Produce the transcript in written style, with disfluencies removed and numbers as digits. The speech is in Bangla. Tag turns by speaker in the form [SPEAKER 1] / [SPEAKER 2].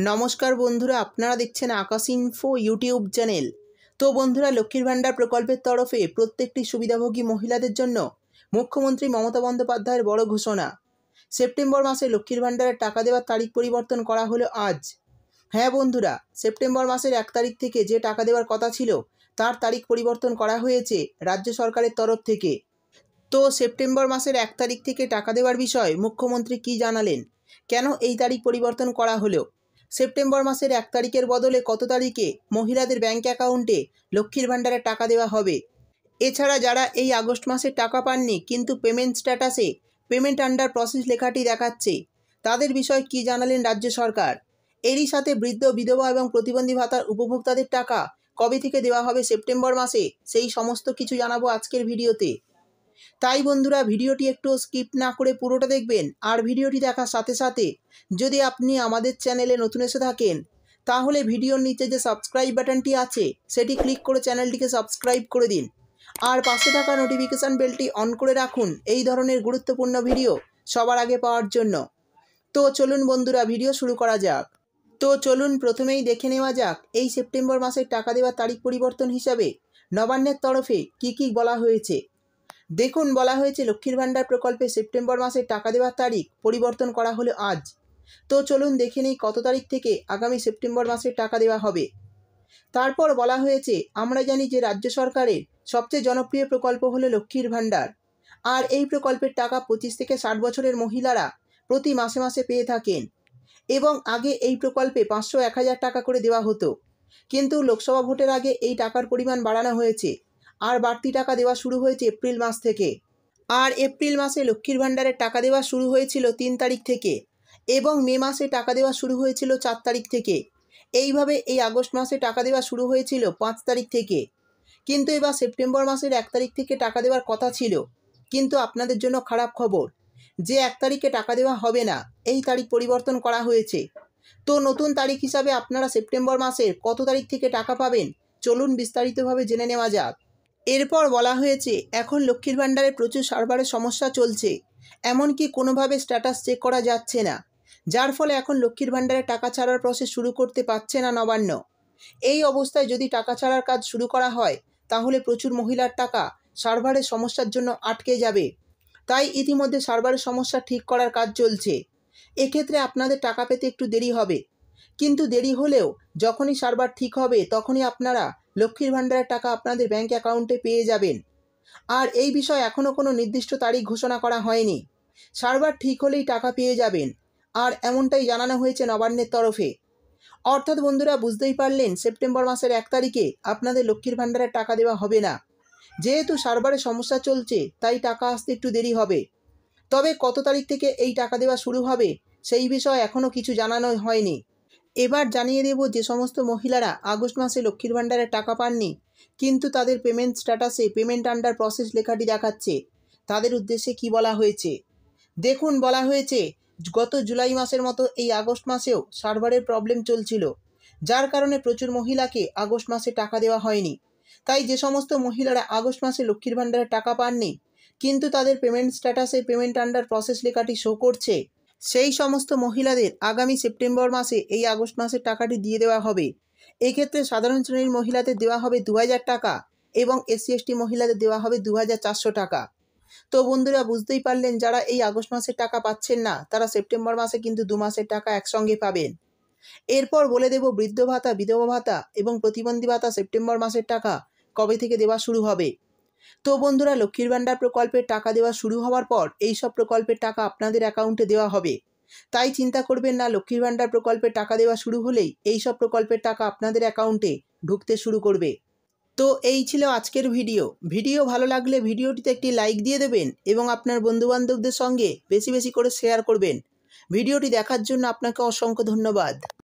[SPEAKER 1] নমস্কার বন্ধুরা, আপনারা দেখছেন আকাশ ইনফো ইউটিউব চ্যানেল। তো বন্ধুরা, লক্ষ্মীর ভাণ্ডার প্রকল্পের তরফে প্রত্যেকটি সুবিধাভোগী মহিলাদের জন্য মুখ্যমন্ত্রী মমতা বন্দ্যোপাধ্যায়ের বড় ঘোষণা। সেপ্টেম্বর মাসে লক্ষ্মীর ভাণ্ডারের টাকা দেওয়ার তারিখ পরিবর্তন করা হলো আজ। হ্যাঁ বন্ধুরা, সেপ্টেম্বর মাসের 1 তারিখ থেকে যে টাকা দেওয়ার কথা ছিল তার তারিখ পরিবর্তন করা হয়েছে রাজ্য সরকারের তরফ থেকে। তো সেপ্টেম্বর মাসের 1 তারিখ থেকে টাকা দেওয়ার বিষয়ে মুখ্যমন্ত্রী কী জানালেন, কেন এই তারিখ পরিবর্তন করা হলো, সেপ্টেম্বর মাসের 1 তারিখের বদলে কত তারিখে মহিলাদের ব্যাঙ্ক অ্যাকাউন্টে লক্ষ্মীর ভাণ্ডারের টাকা দেওয়া হবে। এছাড়া যারা এই আগস্ট মাসে টাকা পাননি কিন্তু পেমেন্ট স্ট্যাটাসে পেমেন্ট আন্ডার প্রসেস লেখাটি দেখাচ্ছে, তাদের বিষয়ে কী জানালেন রাজ্য সরকার। এরই সাথে বৃদ্ধ, বিধবা এবং প্রতিবন্ধী ভাতার উপভোক্তাদের টাকা কবে থেকে দেওয়া হবে সেপ্টেম্বর মাসে, সেই সমস্ত কিছু জানাবো আজকের ভিডিওতে। তাই বন্ধুরা, ভিডিওটি একটু স্কিপ না করে পুরোটা দেখবেন। আর ভিডিওটি দেখার সাথে সাথে যদি আপনি আমাদের চ্যানেলে নতুন এসে থাকেন তাহলে ভিডিওর নিচে যে সাবস্ক্রাইব বাটনটি আছে সেটি ক্লিক করে চ্যানেলটিকে সাবস্ক্রাইব করে দিন। আর পাশে থাকা নোটিফিকেশান বেলটি অন করে রাখুন এই ধরনের গুরুত্বপূর্ণ ভিডিও সবার আগে পাওয়ার জন্য। তো চলুন বন্ধুরা, ভিডিও শুরু করা যাক। তো চলুন প্রথমেই দেখে নেওয়া যাক এই সেপ্টেম্বর মাসের টাকা দেওয়ার তারিখ পরিবর্তন হিসাবে নবান্নের তরফে কী কী বলা হয়েছে। দেখুন, বলা হয়েছে লক্ষ্মীর ভাণ্ডার প্রকল্পে সেপ্টেম্বর মাসে টাকা দেওয়ার তারিখ পরিবর্তন করা হলো আজ। তো চলুন দেখে নিই কত তারিখ থেকে আগামী সেপ্টেম্বর মাসে টাকা দেওয়া হবে। তারপর বলা হয়েছে, আমরা জানি যে রাজ্য সরকারের সবচেয়ে জনপ্রিয় প্রকল্প হলো লক্ষ্মীর ভাণ্ডার। আর এই প্রকল্পের টাকা 25 থেকে 60 বছরের মহিলারা প্রতি মাসে মাসে পেয়ে থাকেন। এবং আগে এই প্রকল্পে 500-1000 টাকা করে দেওয়া হতো, কিন্তু লোকসভা ভোটের আগে এই টাকার পরিমাণ বাড়ানো হয়েছে। আর বাড়তি টাকা দেওয়া শুরু হয়েছে এপ্রিল মাস থেকে। আর এপ্রিল মাসে লক্ষ্মীর ভাণ্ডারের টাকা দেওয়া শুরু হয়েছিল 3 তারিখ থেকে এবং মে মাসে টাকা দেওয়া শুরু হয়েছিল 4 তারিখ থেকে। এইভাবে এই আগস্ট মাসে টাকা দেওয়া শুরু হয়েছিল 5 তারিখ থেকে। কিন্তু এবার সেপ্টেম্বর মাসের 1 তারিখ থেকে টাকা দেওয়ার কথা ছিল, কিন্তু আপনাদের জন্য খারাপ খবর যে 1 তারিখে টাকা দেওয়া হবে না, এই তারিখ পরিবর্তন করা হয়েছে। তো নতুন তারিখ হিসাবে আপনারা সেপ্টেম্বর মাসের কত তারিখ থেকে টাকা পাবেন চলুন বিস্তারিতভাবে জেনে নেওয়া যাক। এরপর বলা হয়েছে, এখন লক্ষ্মীর ভাণ্ডারে প্রচুর সার্ভারের সমস্যা চলছে, এমনকি কোনোভাবে স্ট্যাটাস চেক করা যাচ্ছে না, যার ফলে এখন লক্ষ্মীর ভাণ্ডারে টাকা ছাড়ার প্রসেস শুরু করতে পারছে না নবান্ন। এই অবস্থায় যদি টাকা ছাড়ার কাজ শুরু করা হয় তাহলে প্রচুর মহিলার টাকা সার্ভারের সমস্যার জন্য আটকে যাবে। তাই ইতিমধ্যে সার্ভারের সমস্যা ঠিক করার কাজ চলছে। এক্ষেত্রে আপনাদের টাকা পেতে একটু দেরি হবে, কিন্তু দেরি হলেও যখনই সার্ভার ঠিক হবে তখনই আপনারা লক্ষ্মীর ভাণ্ডারের টাকা আপনাদের ব্যাঙ্ক অ্যাকাউন্টে পেয়ে যাবেন। আর এই বিষয়ে এখনও কোনো নির্দিষ্ট তারিখ ঘোষণা করা হয়নি, সার্ভার ঠিক হলেই টাকা পেয়ে যাবেন। আর এমনটাই জানানো হয়েছে নবান্নের তরফে। অর্থাৎ বন্ধুরা, বুঝতেই পারলেন সেপ্টেম্বর মাসের 1 তারিখে আপনাদের লক্ষ্মীর ভাণ্ডারের টাকা দেওয়া হবে না। যেহেতু সার্ভারের সমস্যা চলছে তাই টাকা আসতে একটু দেরি হবে। তবে কত তারিখ থেকে এই টাকা দেওয়া শুরু হবে সেই বিষয়ে এখনও কিছু জানানো হয়নি। এবার জানিয়ে দেব যে সমস্ত মহিলারা আগস্ট মাসে লক্ষ্মীর ভাণ্ডারের টাকা পাননি কিন্তু তাদের পেমেন্ট স্ট্যাটাসে পেমেন্ট আন্ডার প্রসেস লেখাটি দেখাচ্ছে, তাদের উদ্দেশ্যে কি বলা হয়েছে। দেখুন, বলা হয়েছে গত জুলাই মাসের মতো এই আগস্ট মাসেও সার্ভারের প্রবলেম চলছিল, যার কারণে প্রচুর মহিলাকে আগস্ট মাসে টাকা দেওয়া হয়নি। তাই যে সমস্ত মহিলারা আগস্ট মাসে লক্ষ্মীর ভাণ্ডারের টাকা পাননি কিন্তু তাদের পেমেন্ট স্ট্যাটাসে পেমেন্ট আন্ডার প্রসেস লেখাটি শো করছে, সেই সমস্ত মহিলাদের আগামী সেপ্টেম্বর মাসে এই আগস্ট মাসের টাকাটি দিয়ে দেওয়া হবে। এক্ষেত্রে সাধারণ শ্রেণীর মহিলাদের দেওয়া হবে 2000 টাকা এবং SC/ST মহিলাদের দেওয়া হবে 2400 টাকা। তো বন্ধুরা, বুঝতেই পারলেন যারা এই আগস্ট মাসের টাকা পাচ্ছেন না তারা সেপ্টেম্বর মাসে কিন্তু 2 মাসের টাকা একসঙ্গে পাবেন। এরপর বলে দেব বৃদ্ধ ভাতা, বিধবা ভাতা এবং প্রতিবন্ধী ভাতা সেপ্টেম্বর মাসের টাকা কবে থেকে দেওয়া শুরু হবে। তো বন্ধুরা, লক্ষ্মীর ভাণ্ডার প্রকল্পের টাকা দেওয়া শুরু হওয়ার পর এই সব প্রকল্পের টাকা আপনাদের অ্যাকাউন্টে দেওয়া হবে। তাই চিন্তা করবেন না, লক্ষ্মীর ভাণ্ডার প্রকল্পের টাকা দেওয়া শুরু হলেই এই সব প্রকল্পের টাকা আপনাদের অ্যাকাউন্টে ঢুকতে শুরু করবে। তো এই ছিল আজকের ভিডিও ভালো লাগলে ভিডিওটিতে একটি লাইক দিয়ে দেবেন এবং আপনার বন্ধুবান্ধবদের সঙ্গে বেশি বেশি করে শেয়ার করবেন। ভিডিওটি দেখার জন্য আপনাকে অসংখ্য ধন্যবাদ।